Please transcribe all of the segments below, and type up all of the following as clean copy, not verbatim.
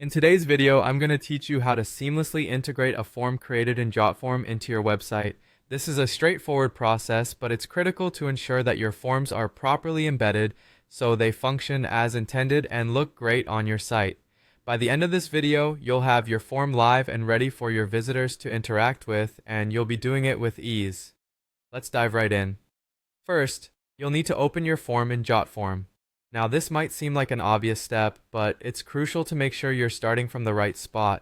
In today's video, I'm going to teach you how to seamlessly integrate a form created in Jotform into your website. This is a straightforward process, but it's critical to ensure that your forms are properly embedded so they function as intended and look great on your site. By the end of this video, you'll have your form live and ready for your visitors to interact with, and you'll be doing it with ease. Let's dive right in. First, you'll need to open your form in Jotform. Now, this might seem like an obvious step, but it's crucial to make sure you're starting from the right spot.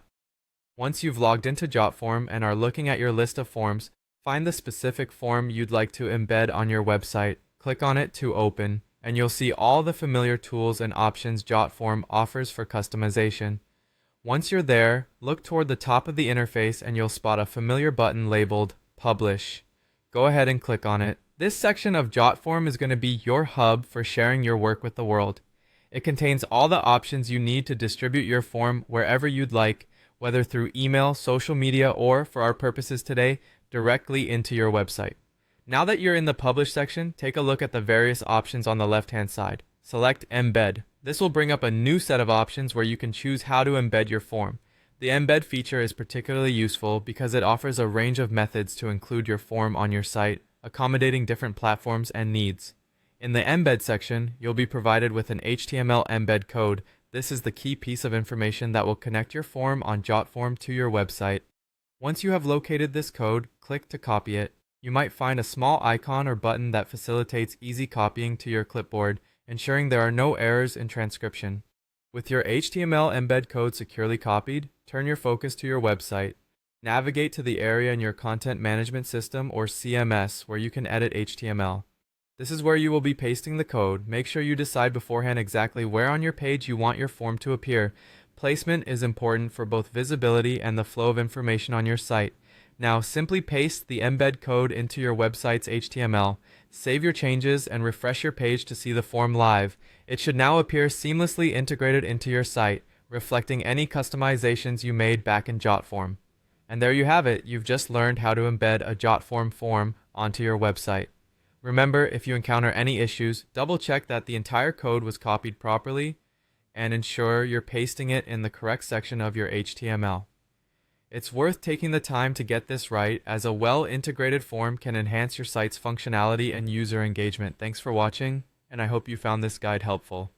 Once you've logged into Jotform and are looking at your list of forms, find the specific form you'd like to embed on your website, click on it to open, and you'll see all the familiar tools and options Jotform offers for customization. Once you're there, look toward the top of the interface and you'll spot a familiar button labeled Publish. Go ahead and click on it. This section of Jotform is going to be your hub for sharing your work with the world. It contains all the options you need to distribute your form wherever you'd like, whether through email, social media, or, for our purposes today, directly into your website. Now that you're in the Publish section, take a look at the various options on the left-hand side. Select Embed. This will bring up a new set of options where you can choose how to embed your form. The Embed feature is particularly useful because it offers a range of methods to include your form on your site, accommodating different platforms and needs. In the Embed section, you'll be provided with an HTML embed code. This is the key piece of information that will connect your form on Jotform to your website. Once you have located this code, click to copy it. You might find a small icon or button that facilitates easy copying to your clipboard, ensuring there are no errors in transcription. With your HTML embed code securely copied, turn your focus to your website. Navigate to the area in your content management system or CMS where you can edit HTML. This is where you will be pasting the code. Make sure you decide beforehand exactly where on your page you want your form to appear. Placement is important for both visibility and the flow of information on your site. Now simply paste the embed code into your website's HTML. Save your changes and refresh your page to see the form live. It should now appear seamlessly integrated into your site, reflecting any customizations you made back in Jotform. And there you have it. You've just learned how to embed a Jotform form onto your website. Remember, if you encounter any issues, double check that the entire code was copied properly and ensure you're pasting it in the correct section of your HTML. It's worth taking the time to get this right, as a well-integrated form can enhance your site's functionality and user engagement. Thanks for watching, and I hope you found this guide helpful.